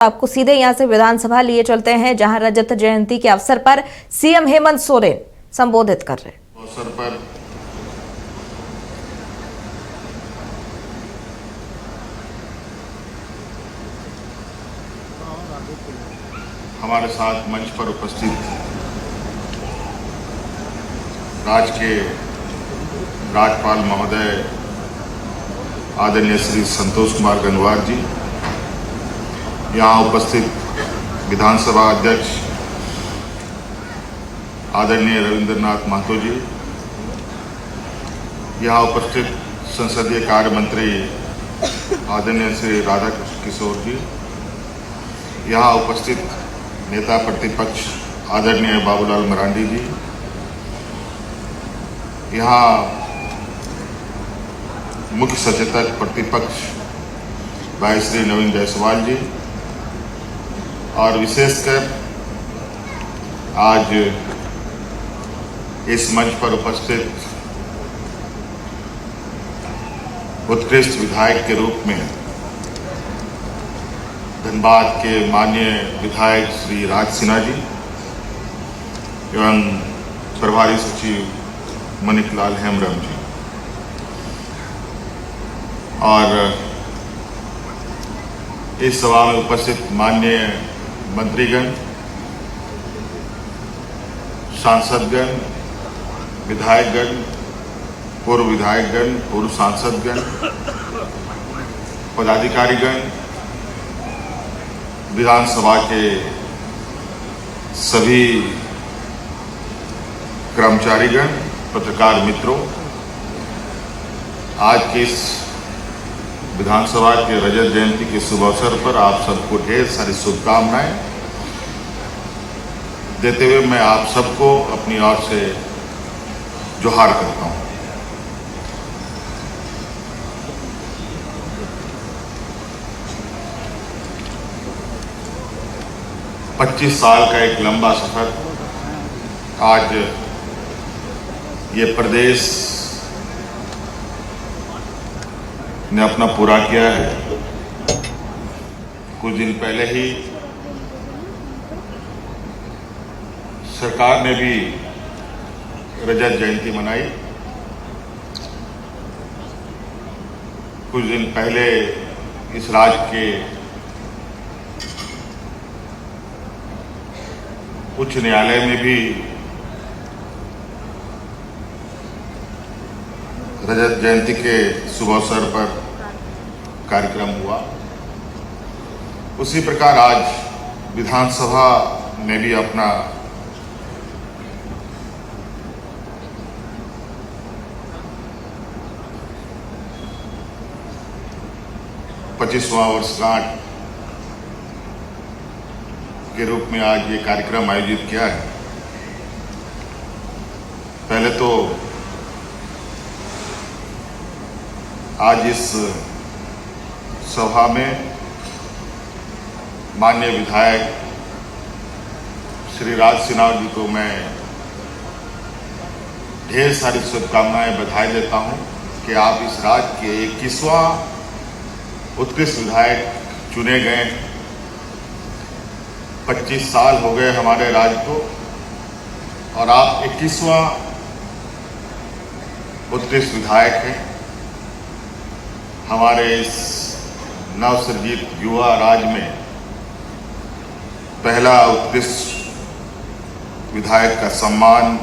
आपको सीधे यहां से विधानसभा लिए चलते हैं, जहां रजत जयंती के अवसर पर सीएम हेमंत सोरेन संबोधित कर रहे हैं। अवसर पर हमारे साथ मंच पर उपस्थित राज्य के राज्यपाल महोदय आदरणीय श्री संतोष कुमार गंगवार जी, यहाँ उपस्थित विधानसभा अध्यक्ष आदरणीय रविंद्रनाथ महतो जी, यहाँ उपस्थित संसदीय कार्य मंत्री आदरणीय श्री राधाकृष्ण किशोर जी, यहाँ उपस्थित नेता प्रतिपक्ष आदरणीय बाबूलाल मरांडी जी, यहाँ मुख्य सचेतक प्रतिपक्ष भाई श्री नवीन जायसवाल जी, और विशेषकर आज इस मंच पर उपस्थित उत्कृष्ट विधायक के रूप में धनबाद के माननीय विधायक श्री राज सिन्हा जी एवं प्रभारी सचिव मणिकलाल हेम्ब्रम जी, और इस सभा में उपस्थित माननीय मंत्रीगण, सांसदगण, विधायकगण, पूर्व विधायकगण, पूर्व सांसदगण, पदाधिकारीगण, विधानसभा के सभी कर्मचारीगण, पत्रकार मित्रों, आज के इस विधानसभा के रजत जयंती के शुभ अवसर पर आप सबको ढेर सारी शुभकामनाएं देते हुए मैं आप सबको अपनी ओर से जोहार करता हूं। पच्चीस साल का एक लंबा सफर आज ये प्रदेश ने अपना पूरा किया है। कुछ दिन पहले ही सरकार ने भी रजत जयंती मनाई। कुछ दिन पहले इस राज्य के उच्च न्यायालय में भी रजत जयंती के शुभ अवसर पर कार्यक्रम हुआ। उसी प्रकार आज विधानसभा ने भी अपना पच्चीसवां वर्षगांठ के रूप में आज ये कार्यक्रम आयोजित किया है। पहले तो आज इस सभा में माननीय विधायक श्री राज सिन्हा जी को मैं ढेर सारी शुभकामनाएं बधाई देता हूं कि आप इस राज्य के 21वां उत्कृष्ट विधायक चुने गए। 25 साल हो गए हमारे राज्य को और आप 21वां उत्कृष्ट विधायक हैं। हमारे इस नवसर्जित युवा राज्य में पहला उत्कृष्ट विधायक का सम्मान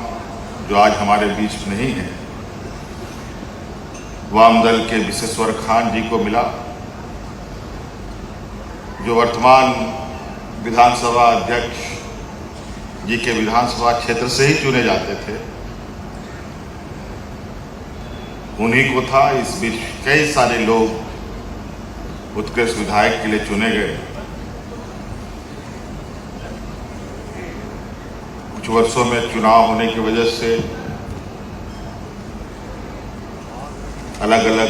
जो आज हमारे बीच में नहीं है, वाम दल के विशेश्वर खान जी को मिला, जो वर्तमान विधानसभा अध्यक्ष जी के विधानसभा क्षेत्र से ही चुने जाते थे। उन्हीं को था। इस बीच कई सारे लोग उत्कृष्ट विधायक के लिए चुने गए। कुछ वर्षों में चुनाव होने की वजह से अलग अलग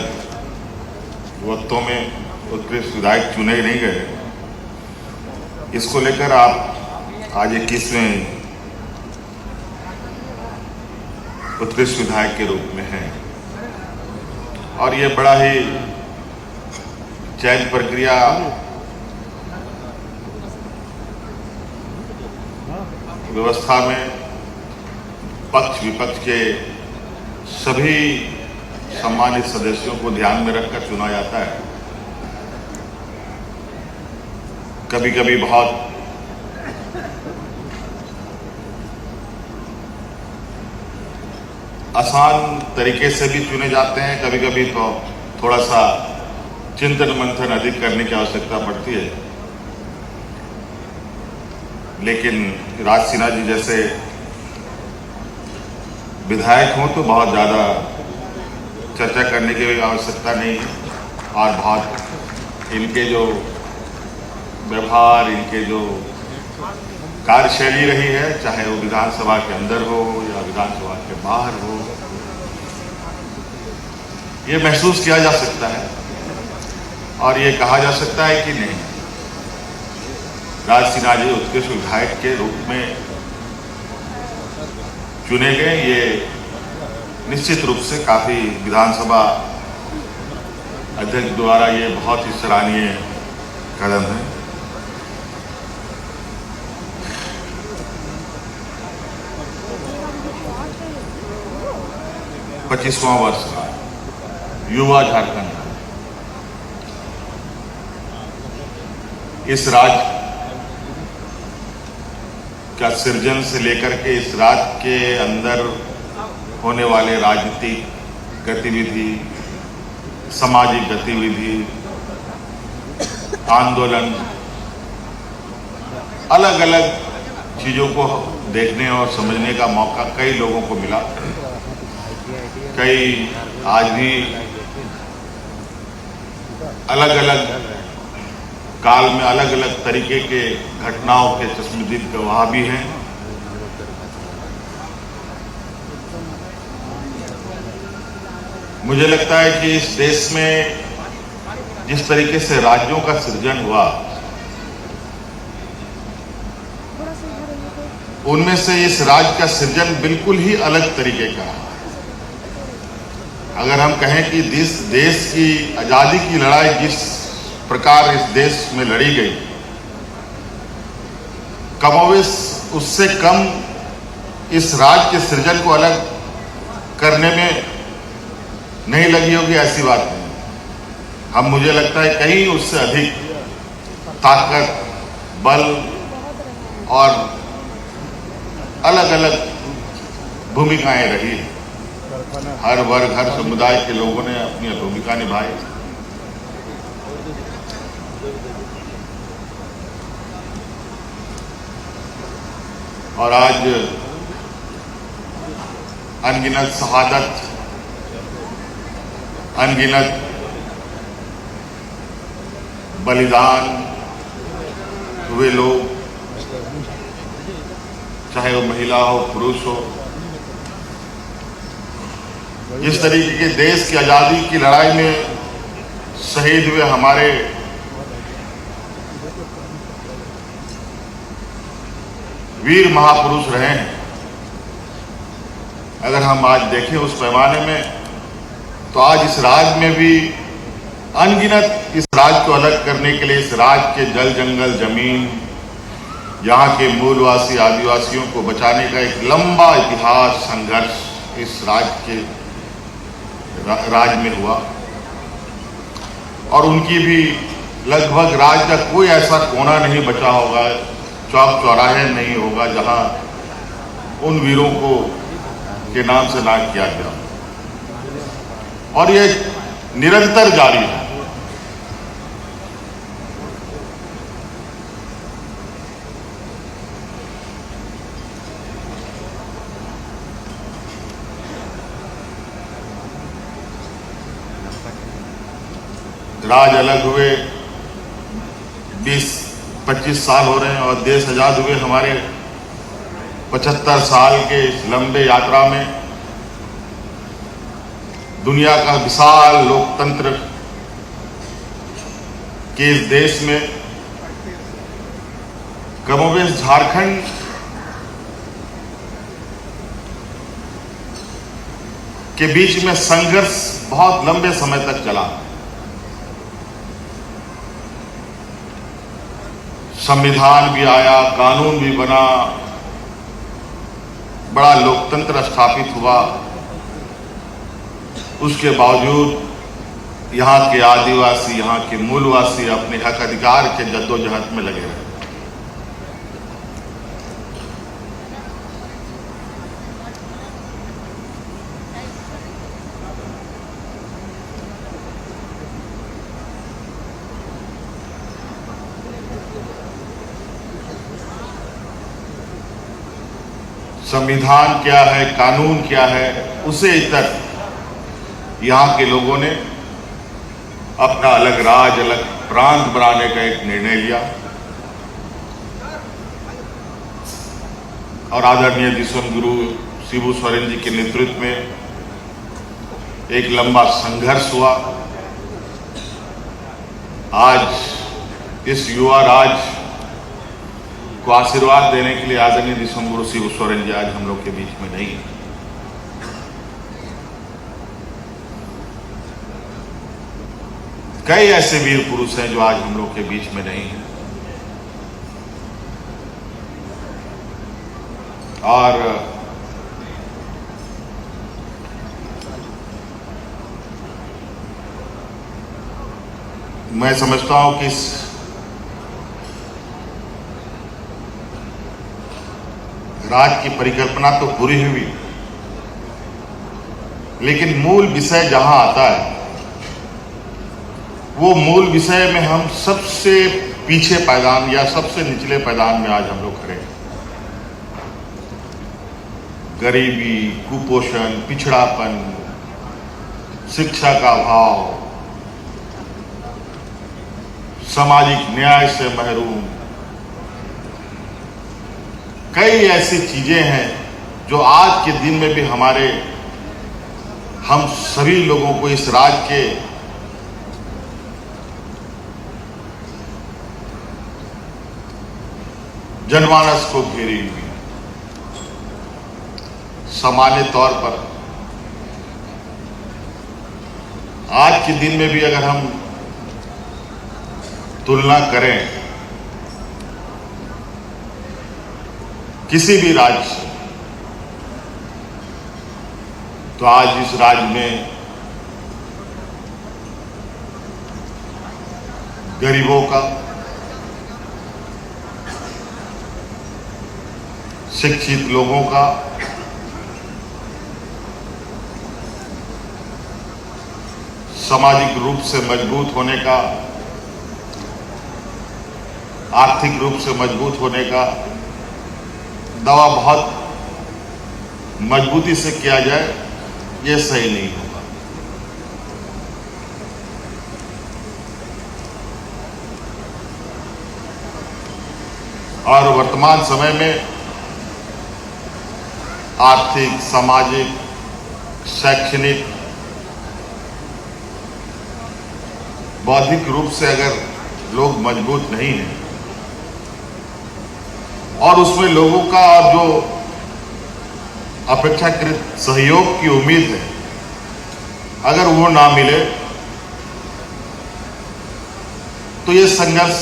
वक्तों में उत्कृष्ट विधायक चुने नहीं गए। इसको लेकर आप आज 21वें उत्कृष्ट विधायक के रूप में हैं और ये बड़ा ही चयन प्रक्रिया व्यवस्था में पक्ष विपक्ष के सभी सम्मानित सदस्यों को ध्यान में रखकर चुना जाता है। कभी कभी बहुत आसान तरीके से भी चुने जाते हैं, कभी कभी तो थोड़ा सा चिंतन मंथन अधिक करने की आवश्यकता पड़ती है। लेकिन राज सिन्हा जी जैसे विधायक हों तो बहुत ज़्यादा चर्चा करने की आवश्यकता नहीं है, और बहुत इनके जो व्यवहार, इनके जो कार्यशैली रही है, चाहे वो विधानसभा के अंदर हो या विधानसभा के बाहर हो, ये महसूस किया जा सकता है और ये कहा जा सकता है कि नहीं, राज सिन्हा जी उत्कृष्ट विधायक के रूप में चुने गए। ये निश्चित रूप से काफी विधानसभा अध्यक्ष द्वारा ये बहुत ही सराहनीय कदम है। 25वां वर्ष का युवा झारखंड, इस राज्य का सृजन से लेकर के इस राज्य के अंदर होने वाले राजनीतिक गतिविधि, सामाजिक गतिविधि, आंदोलन, अलग अलग चीजों को देखने और समझने का मौका कई लोगों को मिला। कई आज भी अलग अलग काल में अलग अलग तरीके के घटनाओं के चश्मदीद गवाह भी हैं। मुझे लगता है कि इस देश में जिस तरीके से राज्यों का सृजन हुआ, उनमें से इस राज्य का सृजन बिल्कुल ही अलग तरीके का है। अगर हम कहें कि देश की आजादी की लड़ाई जिस प्रकार इस देश में लड़ी गई, कमोवेश उससे कम इस राज्य के सृजन को अलग करने में नहीं लगी होगी, ऐसी बात नहीं। हम, मुझे लगता है कहीं उससे अधिक ताकत, बल और अलग अलग भूमिकाएं रही। हर वर्ग, हर समुदाय के लोगों ने अपनी भूमिका निभाई। और आज अनगिनत शहादत, अनगिनत बलिदान हुए लोग, चाहे वो महिला हो, पुरुष हो, जिस तरीके के देश की आजादी की लड़ाई में शहीद हुए हमारे वीर महापुरुष रहे हैं, अगर हम आज देखें उस पैमाने में, तो आज इस राज्य में भी अनगिनत इस राज्य को अलग करने के लिए, इस राज्य के जल जंगल जमीन, यहाँ के मूलवासी आदिवासियों को बचाने का एक लंबा इतिहास, संघर्ष इस राज्य के राज्य में हुआ। और उनकी भी लगभग राज्य का कोई ऐसा कोना नहीं बचा होगा, चौक चौराहे नहीं होगा जहां उन वीरों को के नाम से नाम किया गया। और ये निरंतर जारी है। राज अलग हुए 20-25 साल हो रहे हैं और देश आजाद हुए हमारे 75 साल के इस लंबे यात्रा में दुनिया का विशाल लोकतंत्र के इस देश में कमोवेश झारखंड के बीच में संघर्ष बहुत लंबे समय तक चला। संविधान भी आया, कानून भी बना, बड़ा लोकतंत्र स्थापित हुआ, उसके बावजूद यहाँ के आदिवासी, यहाँ के मूलवासी अपने हक अधिकार के जद्दोजहद में लगे रहे। संविधान क्या है, कानून क्या है, उसे तक यहाँ के लोगों ने अपना अलग राज, अलग प्रांत बनाने का एक निर्णय लिया और आदरणीय विश्वगुरु शिबू सोरेन जी के नेतृत्व में एक लंबा संघर्ष हुआ। आज इस युवा राज को आशीर्वाद देने के लिए आदरणीय विश्वगुरु शिबू सोरेन जी आज हम लोग के बीच में नहीं है। कई ऐसे वीर पुरुष हैं जो आज हम लोग के बीच में नहीं हैं और मैं समझता हूं कि इस राज की परिकल्पना तो पूरी हुई, लेकिन मूल विषय जहां आता है वो मूल विषय में हम सबसे पीछे पायदान या सबसे निचले पायदान में आज हम लोग खड़े हैं। गरीबी, कुपोषण, पिछड़ापन, शिक्षा का अभाव, सामाजिक न्याय से महरूम, कई ऐसी चीजें हैं जो आज के दिन में भी हम सभी लोगों को इस राज्य के जनमानस को घेरी हुई। सामान्य तौर पर आज के दिन में भी अगर हम तुलना करें किसी भी राज्य से, तो आज इस राज्य में गरीबों का, शिक्षित लोगों का, सामाजिक रूप से मजबूत होने का, आर्थिक रूप से मजबूत होने का दावा बहुत मजबूती से किया जाए, ये सही नहीं होगा। और वर्तमान समय में आर्थिक, सामाजिक, शैक्षणिक, बौद्धिक रूप से अगर लोग मजबूत नहीं हैं और उसमें लोगों का और जो अपेक्षाकृत सहयोग की उम्मीद है, अगर वो ना मिले तो ये संघर्ष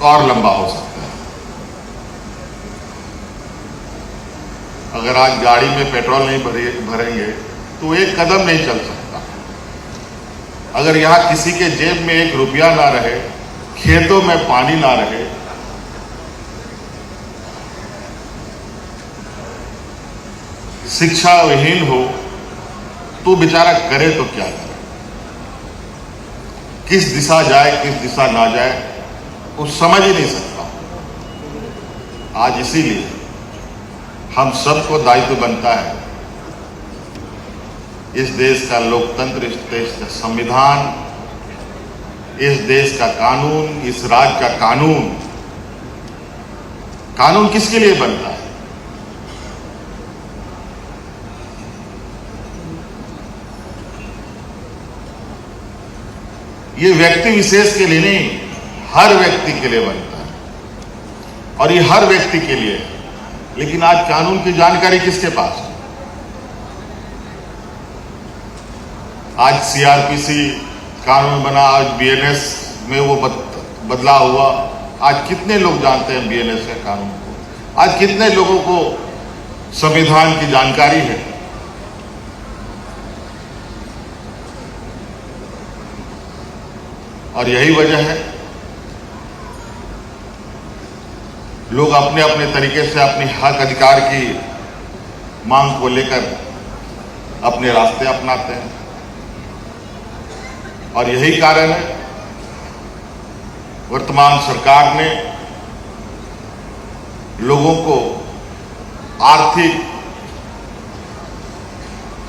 और लंबा हो सकता है। अगर आज गाड़ी में पेट्रोल नहीं भरेंगे तो एक कदम नहीं चल सकता। अगर यहां किसी के जेब में 1 रुपया ना रहे, खेतों में पानी ना रहे, शिक्षा विहीन हो, तो बेचारा करे तो क्या करे, किस दिशा जाए किस दिशा ना जाए वो समझ ही नहीं सकता। आज इसीलिए हम सबको दायित्व बनता है इस देश का लोकतंत्र, इस देश का संविधान, इस देश का कानून, इस राज्य का कानून किसके लिए बनता है? ये व्यक्ति विशेष के लिए नहीं, हर व्यक्ति के लिए बनता है और ये हर व्यक्ति के लिए है। लेकिन आज कानून की जानकारी किसके पास है? आज सीआरपीसी कानून बना, आज बीएनएस में वो बदलाव हुआ। आज कितने लोग जानते हैं बीएनएस के कानून को? आज कितने लोगों को संविधान की जानकारी है। और यही वजह है लोग अपने अपने तरीके से अपने हक अधिकार की मांग को लेकर अपने रास्ते अपनाते हैं। और यही कारण है वर्तमान सरकार ने लोगों को आर्थिक,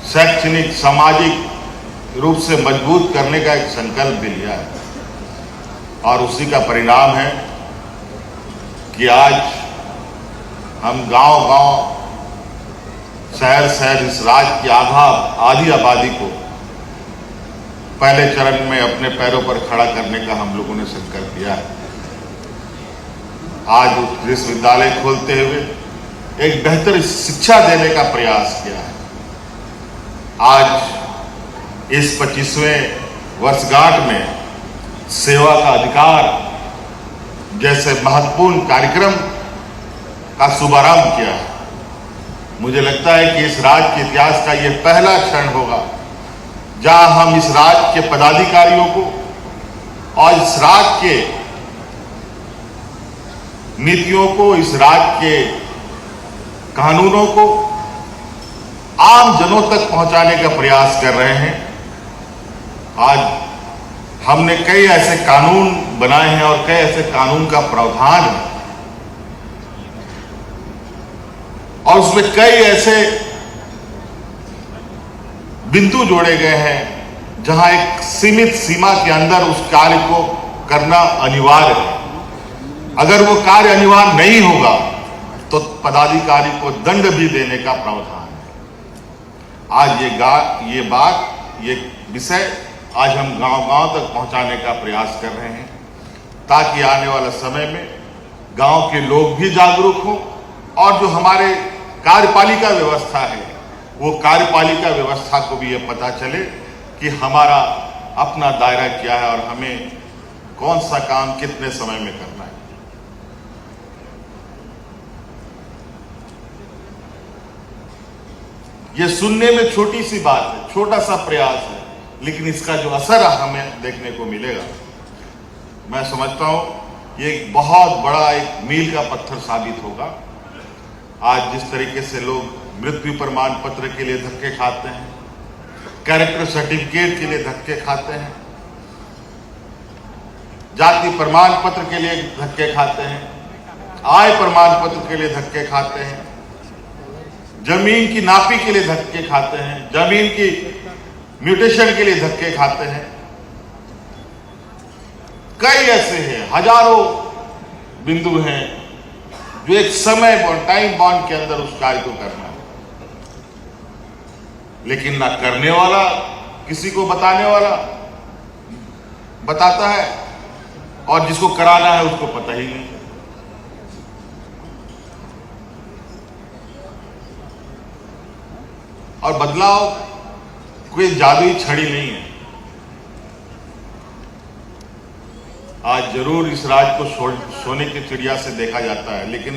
शैक्षणिक, सामाजिक रूप से मजबूत करने का एक संकल्प भी लिया है। और उसी का परिणाम है कि आज हम गांव-गांव, शहर-शहर इस राज्य की आधी आबादी को पहले चरण में अपने पैरों पर खड़ा करने का हम लोगों ने संकल्प लिया है। आज विश्वविद्यालय खोलते हुए एक बेहतर शिक्षा देने का प्रयास किया है। आज इस 25वें वर्षगांठ में सेवा का अधिकार जैसे महत्वपूर्ण कार्यक्रम का शुभारंभ किया है। मुझे लगता है कि इस राज्य के इतिहास का यह पहला क्षण होगा जहां हम इस राज्य के पदाधिकारियों को और इस राज्य के नीतियों को, इस राज्य के कानूनों को आम जनों तक पहुंचाने का प्रयास कर रहे हैं। आज हमने कई ऐसे कानून बनाए हैं और कई ऐसे कानून का प्रावधान है और उसमें कई ऐसे बिंदु जोड़े गए हैं जहां एक सीमित सीमा के अंदर उस कार्य को करना अनिवार्य है। अगर वो कार्य अनिवार्य नहीं होगा तो पदाधिकारी को दंड भी देने का प्रावधान है। आज ये विषय आज हम गांव-गांव तक पहुंचाने का प्रयास कर रहे हैं ताकि आने वाला समय में गांव के लोग भी जागरूक हों और जो हमारे कार्यपालिका व्यवस्था है वो कार्यपालिका व्यवस्था को भी ये पता चले कि हमारा अपना दायरा क्या है और हमें कौन सा काम कितने समय में करना है। ये सुनने में छोटी सी बात है, छोटा सा प्रयास है, लेकिन इसका जो असर हमें देखने को मिलेगा, मैं समझता हूं ये एक बहुत बड़ा एक मील का पत्थर साबित होगा। आज जिस तरीके से लोग मृत्यु प्रमाण पत्र के लिए धक्के खाते हैं, कैरेक्टर सर्टिफिकेट के लिए धक्के खाते हैं, जाति प्रमाण पत्र के लिए धक्के खाते हैं, आय प्रमाण पत्र के लिए धक्के खाते हैं, जमीन की नापी के लिए धक्के खाते हैं, जमीन की म्यूटेशन के लिए धक्के खाते हैं। कई ऐसे हैं, हजारों बिंदु हैं जो एक समय टाइम बॉन्ड के अंदर उस कार्य को करना है, लेकिन ना करने वाला किसी को बताने वाला बताता है और जिसको कराना है उसको पता ही नहीं। और बदलाव कोई जादुई छड़ी नहीं है। आज जरूर इस राज्य को सोने की चिड़िया से देखा जाता है, लेकिन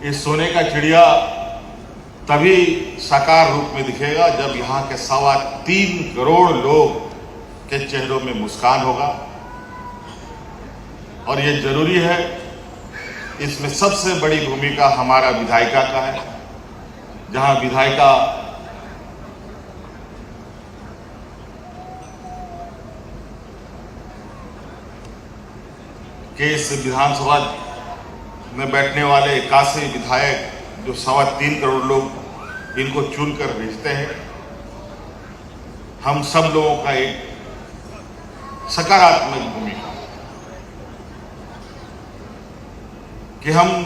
इस सोने का चिड़िया तभी साकार रूप में दिखेगा जब यहाँ के 3.25 करोड़ लोग के चेहरों में मुस्कान होगा। और ये जरूरी है, इसमें सबसे बड़ी भूमिका हमारा विधायिका का है, जहां विधायिका के इस विधानसभा में बैठने वाले 81 विधायक जो 3.25 करोड़ लोग इनको चुनकर भेजते हैं, हम सब लोगों का एक सकारात्मक भूमिका कि हम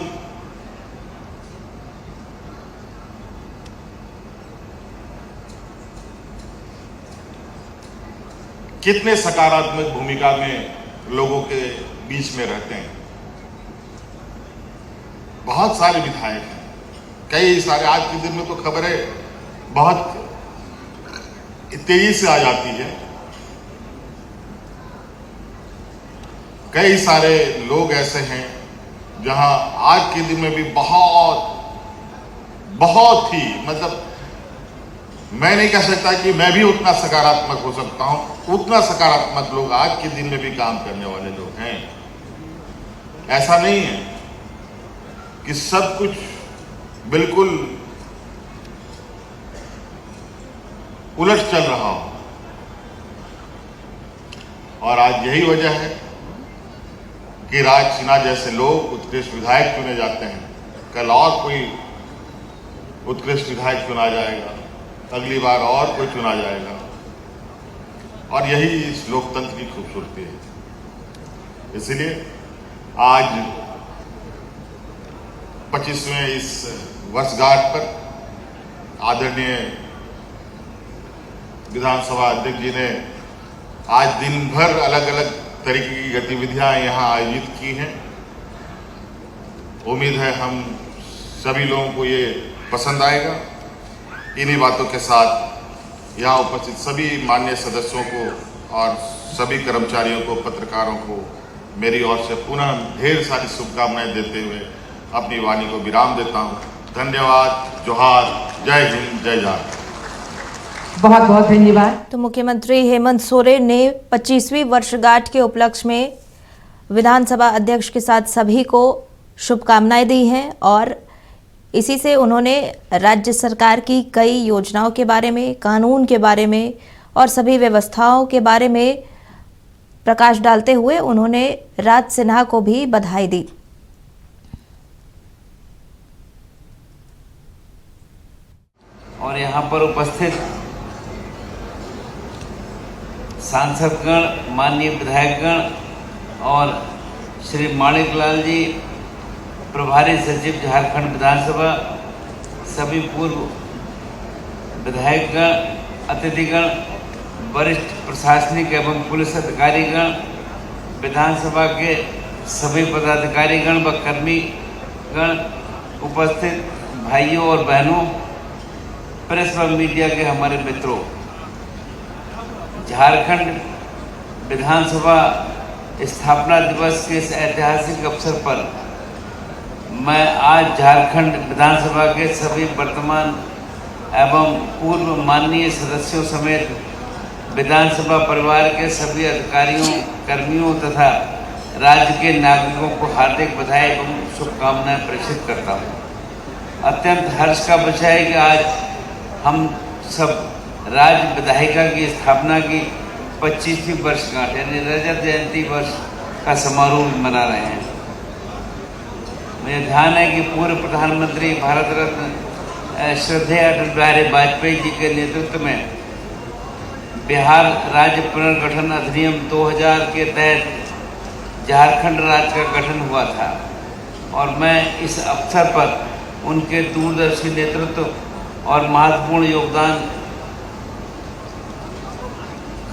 कितने सकारात्मक भूमिका में लोगों के बीच में रहते हैं। बहुत सारे विधायक हैं, कई सारे, आज के दिन में तो खबरें बहुत तेजी से आ जाती है। कई सारे लोग ऐसे हैं जहां आज के दिन में भी बहुत ही मतलब मैं नहीं कह सकता कि मैं भी उतना सकारात्मक हो सकता हूं, उतना सकारात्मक लोग आज के दिन में भी काम करने वाले लोग हैं। ऐसा नहीं है कि सब कुछ बिल्कुल उलट चल रहा हो, और आज यही वजह है कि राज सिन्हा जैसे लोग उत्कृष्ट विधायक चुने जाते हैं। कल और कोई उत्कृष्ट विधायक चुना जाएगा, अगली बार और कोई चुना जाएगा, और यही इस लोकतंत्र की खूबसूरती है। इसलिए आज 25वें इस वर्षगांठ पर आदरणीय विधानसभा अध्यक्ष जी ने आज दिन भर अलग अलग तरीके की गतिविधियां यहां आयोजित की हैं। उम्मीद है हम सभी लोगों को ये पसंद आएगा। इन्हीं बातों के साथ यहाँ उपस्थित सभी माननीय सदस्यों को और सभी कर्मचारियों को, पत्रकारों को मेरी ओर से पुनः ढेर सारी शुभकामनाएं देते हुए अपनी वाणी को विराम देता हूँ। धन्यवाद, जोहार, जय हिंद, जय झारखंड। बहुत बहुत धन्यवाद। तो मुख्यमंत्री हेमंत सोरेन ने 25वीं वर्षगांठ के उपलक्ष्य में विधानसभा अध्यक्ष के साथ सभी को शुभकामनाएं दी हैं, और इसी से उन्होंने राज्य सरकार की कई योजनाओं के बारे में, कानून के बारे में और सभी व्यवस्थाओं के बारे में प्रकाश डालते हुए उन्होंने राज सिन्हा को भी बधाई दी। और यहाँ पर उपस्थित सांसदगण, माननीय विधायकगण और श्री माणिक लाल जी, प्रभारी सचिव झारखंड विधानसभा, सभी पूर्व विधायकगण, अतिथिगण, वरिष्ठ प्रशासनिक एवं पुलिस अधिकारीगण, विधानसभा के सभी पदाधिकारीगण व कर्मीगण, उपस्थित भाइयों और बहनों, प्रेस व मीडिया के हमारे मित्रों, झारखंड विधानसभा स्थापना दिवस के इस ऐतिहासिक अवसर पर मैं आज झारखंड विधानसभा के सभी वर्तमान एवं पूर्व माननीय सदस्यों समेत विधानसभा परिवार के सभी अधिकारियों, कर्मियों तथा राज्य के नागरिकों को हार्दिक बधाई एवं शुभकामनाएं प्रेषित करता हूं। अत्यंत हर्ष का विषय है कि आज हम सब राज्य विधायिका की स्थापना की 25वीं वर्षगांठ यानी रजत जयंती वर्ष का समारोह मना रहे हैं। मुझे ध्यान है कि पूर्व प्रधानमंत्री भारत रत्न श्रद्धेय अटल बिहारी वाजपेयी जी के नेतृत्व में बिहार राज्य पुनर्गठन अधिनियम 2000 के तहत झारखंड राज्य का गठन हुआ था, और मैं इस अवसर पर उनके दूरदर्शी नेतृत्व और महत्वपूर्ण योगदान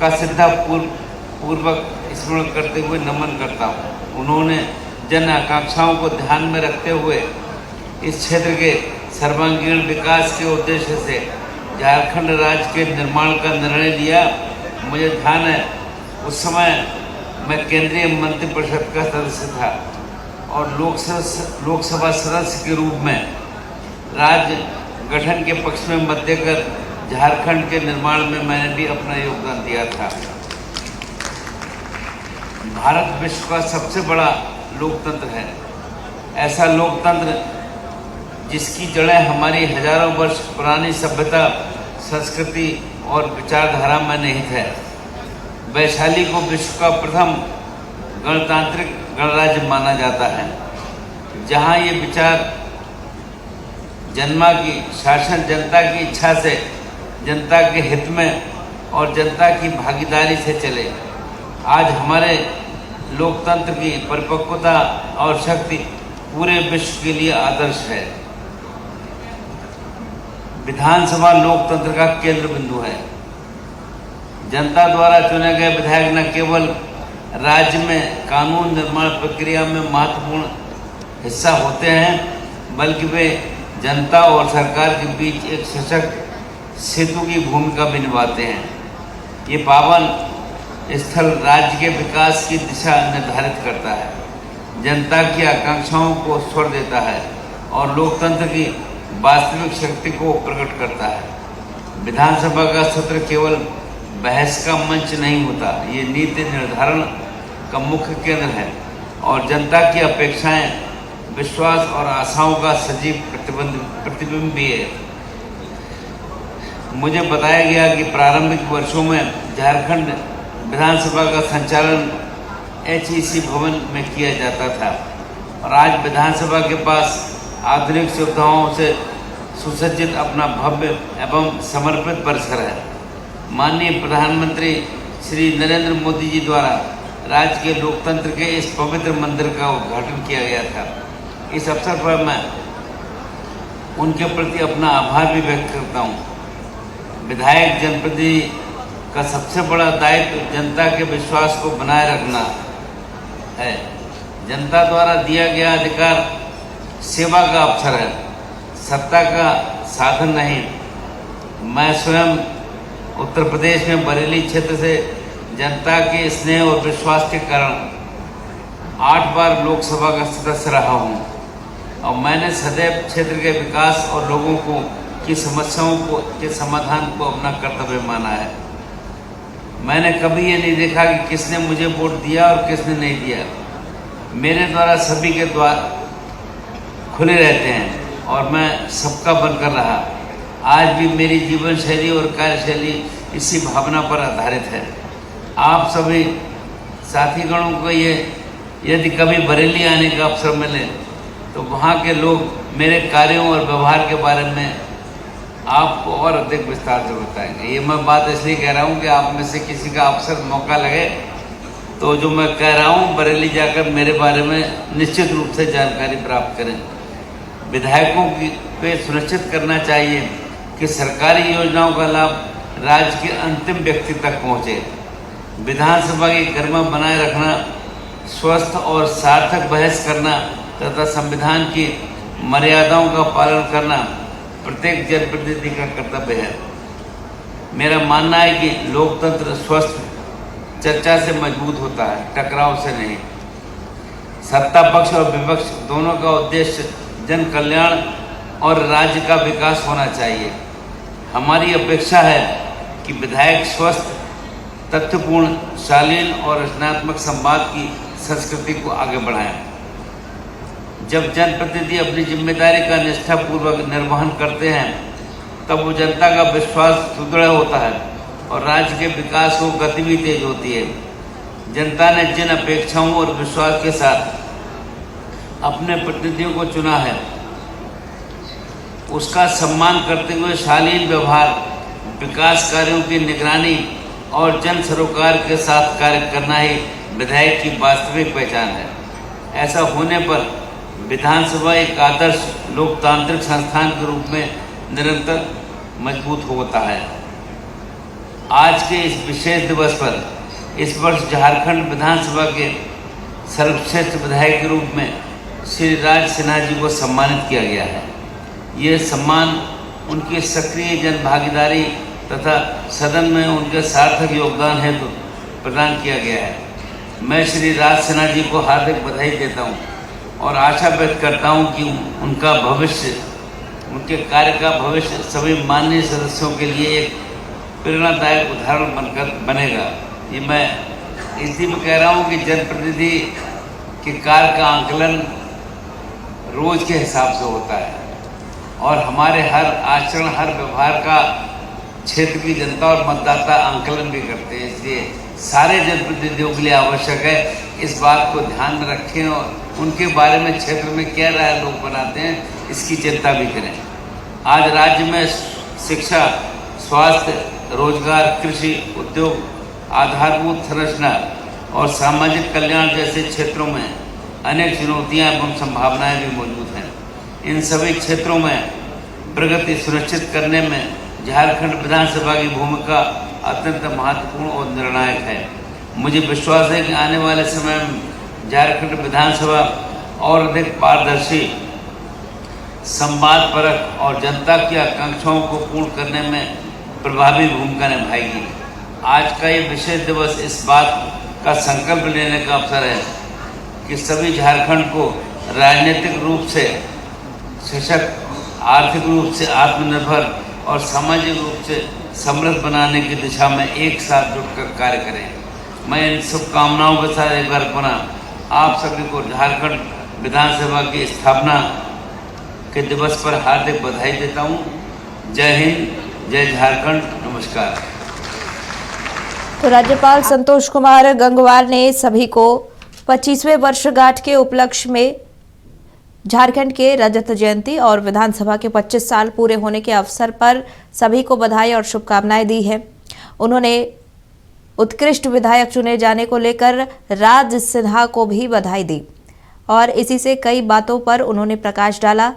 का श्रद्धापूर्वक स्मरण करते हुए नमन करता हूँ। उन्होंने जन आकांक्षाओं को ध्यान में रखते हुए इस क्षेत्र के सर्वांगीण विकास के उद्देश्य से झारखंड राज्य के निर्माण का निर्णय लिया। मुझे ध्यान है उस समय मैं केंद्रीय मंत्रिपरिषद का सदस्य था और लोकसभा सदस्य के रूप में राज्य गठन के पक्ष में मत देकर झारखंड के निर्माण में मैंने भी अपना योगदान दिया था। भारत विश्व का सबसे बड़ा लोकतंत्र है। ऐसा लोकतंत्र जिसकी जड़ें हमारी हजारों वर्ष पुरानी सभ्यता, संस्कृति और विचारधारा में निहित है। वैशाली को विश्व का प्रथम गणतांत्रिक गणराज्य माना जाता है, जहां ये विचार जन्मा की शासन जनता की इच्छा से, जनता के हित में और जनता की भागीदारी से चले। आज हमारे लोकतंत्र की परिपक्वता और शक्ति पूरे विश्व के लिए आदर्श है। विधानसभा लोकतंत्र का केंद्र बिंदु है। जनता द्वारा चुने गए विधायक न केवल राज्य में कानून निर्माण प्रक्रिया में महत्वपूर्ण हिस्सा होते हैं, बल्कि वे जनता और सरकार के बीच एक सशक्त सेतु की भूमिका भी निभाते हैं। ये पावन स्थल राज्य के विकास की दिशा निर्धारित करता है जनता की आकांक्षाओं को स्वर देता है और लोकतंत्र की वास्तविक शक्ति को प्रकट करता है। विधानसभा का सत्र केवल बहस का मंच नहीं होता, ये नीति निर्धारण का मुख्य केंद्र है और जनता की अपेक्षाएं, विश्वास और आशाओं का सजीव प्रतिबिंब भी है। मुझे बताया गया कि प्रारंभिक वर्षों में झारखंड विधानसभा का संचालन HEC भवन में किया जाता था और आज विधानसभा के पास आधुनिक सुविधाओं से सुसज्जित अपना भव्य एवं समर्पित परिसर है। माननीय प्रधानमंत्री श्री नरेंद्र मोदी जी द्वारा राज्य के लोकतंत्र के इस पवित्र मंदिर का उद्घाटन किया गया था। इस अवसर पर मैं उनके प्रति अपना आभार भी व्यक्त करता हूँ। विधायक जनप्रतिनिधि का सबसे बड़ा दायित्व जनता के विश्वास को बनाए रखना है। जनता द्वारा दिया गया अधिकार सेवा का अवसर है, सत्ता का साधन नहीं। मैं स्वयं उत्तर प्रदेश में बरेली क्षेत्र से जनता के स्नेह और विश्वास के कारण 8 बार लोकसभा का सदस्य रहा हूँ और मैंने सदैव क्षेत्र के विकास और लोगों की समस्याओं के समाधान को अपना कर्तव्य माना है। मैंने कभी ये नहीं देखा कि किसने मुझे वोट दिया और किसने नहीं दिया। मेरे द्वारा सभी के द्वार खुले रहते हैं और मैं सबका बनकर रहा। आज भी मेरी जीवन शैली और कार्यशैली इसी भावना पर आधारित है। आप सभी साथीगणों को ये यदि कभी बरेली आने का अवसर मिले तो वहाँ के लोग मेरे कार्यों और व्यवहार के बारे में आपको और अधिक विस्तार से बताएंगे। ये मैं बात इसलिए कह रहा हूँ कि आप में से किसी का अवसर मौका लगे तो जो मैं कह रहा हूँ बरेली जाकर मेरे बारे में निश्चित रूप से जानकारी प्राप्त करें। विधायकों को सुनिश्चित करना चाहिए कि सरकारी योजनाओं का लाभ राज्य के अंतिम व्यक्ति तक पहुँचे। विधानसभा की गरिमा बनाए रखना, स्वस्थ और सार्थक बहस करना तथा संविधान की मर्यादाओं का पालन करना प्रत्येक जनप्रतिनिधि का कर्तव्य है। मेरा मानना है कि लोकतंत्र स्वस्थ चर्चा से मजबूत होता है, टकराव से नहीं। सत्ता पक्ष और विपक्ष दोनों का उद्देश्य जन कल्याण और राज्य का विकास होना चाहिए। हमारी अपेक्षा है कि विधायक स्वस्थ, तथ्यपूर्ण, शालीन और रचनात्मक संवाद की संस्कृति को आगे बढ़ाएं। जब जनप्रतिनिधि अपनी जिम्मेदारी का निष्ठापूर्वक निर्वहन करते हैं तब वो जनता का विश्वास सुदृढ़ होता है और राज्य के विकास को गति भी तेज होती है। जनता ने जिन अपेक्षाओं और विश्वास के साथ अपने प्रतिनिधियों को चुना है उसका सम्मान करते हुए शालीन व्यवहार, विकास कार्यों की निगरानी और जन सरोकार के साथ कार्य करना ही विधायक की वास्तविक पहचान है। ऐसा होने पर विधानसभा एक आदर्श लोकतांत्रिक संस्थान के रूप में निरंतर मजबूत होता है। आज के इस विशेष दिवस पर इस वर्ष झारखंड विधानसभा के सर्वश्रेष्ठ विधायक के रूप में श्री राज सिन्हा जी को सम्मानित किया गया है। ये सम्मान उनकी सक्रिय जनभागीदारी तथा सदन में उनके सार्थक योगदान हेतु प्रदान किया गया है। मैं श्री राज सिन्हा जी को हार्दिक बधाई देता हूँ और आशा व्यक्त करता हूँ कि उनका भविष्य, उनके कार्य का भविष्य सभी माननीय सदस्यों के लिए एक प्रेरणादायक उदाहरण बनेगा। ये मैं इसी में कह रहा हूँ कि जनप्रतिनिधि के कार्य का आंकलन रोज के हिसाब से होता है और हमारे हर आचरण, हर व्यवहार का क्षेत्र की जनता और मतदाता आंकलन भी करते हैं। इसलिए सारे जनप्रतिनिधियों के लिए आवश्यक है इस बात को ध्यान में रखें और उनके बारे में क्षेत्र में क्या राय लोग बनाते हैं इसकी चिंता भी करें। आज राज्य में शिक्षा, स्वास्थ्य, रोजगार, कृषि, उद्योग, आधारभूत संरचना और सामाजिक कल्याण जैसे क्षेत्रों में अनेक चुनौतियां एवं संभावनाएं भी मौजूद हैं। इन सभी क्षेत्रों में प्रगति सुनिश्चित करने में झारखंड विधानसभा की भूमिका अत्यंत महत्वपूर्ण और निर्णायक है। मुझे विश्वास है कि आने वाले समय में झारखंड विधानसभा और अधिक पारदर्शी, संवादपरक और जनता की आकांक्षाओं को पूर्ण करने में प्रभावी भूमिका निभाएगी। आज का ये विशेष दिवस इस बात का संकल्प लेने का अवसर है कि सभी झारखंड को राजनीतिक रूप से सशक्त, आर्थिक रूप से आत्मनिर्भर और सामाजिक रूप से समृद्ध बनाने की दिशा में एक साथ जुटकर कार्य करें। मैं इन शुभकामनाओं के साथ एक बार पुनः आप सभी को झारखंड विधानसभा की स्थापना के दिवस पर हार्दिक बधाई देता हूँ। जय हिंद, जय झारखंड, नमस्कार। तो राज्यपाल संतोष कुमार गंगवार ने सभी को 25वें वर्षगांठ के उपलक्ष्य में झारखंड के रजत जयंती और विधानसभा के 25 साल पूरे होने के अवसर पर सभी को बधाई और शुभकामनाएं दी है। उन्होंने उत्कृष्ट विधायक चुने जाने को लेकर राज सिन्हा को भी बधाई दी और इसी से कई बातों पर उन्होंने प्रकाश डाला।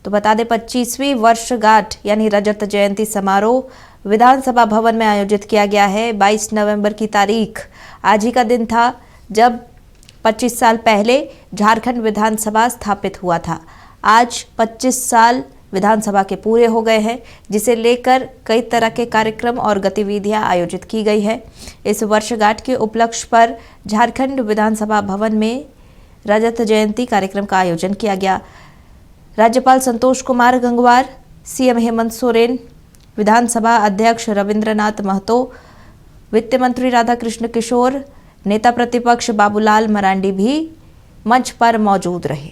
तो बता दें 25वीं वर्षगांठ यानी रजत जयंती समारोह विधानसभा भवन में आयोजित किया गया है। 22 नवंबर की तारीख आज ही का दिन था जब 25 साल पहले झारखंड विधानसभा स्थापित हुआ था। आज 25 साल विधानसभा के पूरे हो गए हैं, जिसे लेकर कई तरह के कार्यक्रम और गतिविधियां आयोजित की गई है। इस वर्षगांठ के उपलक्ष्य पर झारखंड विधानसभा भवन में रजत जयंती कार्यक्रम का आयोजन किया गया। राज्यपाल संतोष कुमार गंगवार, सीएम हेमंत सोरेन, विधानसभा अध्यक्ष रविंद्रनाथ महतो, वित्त मंत्री राधाकृष्ण किशोर, नेता प्रतिपक्ष बाबूलाल मरांडी भी मंच पर मौजूद रहे।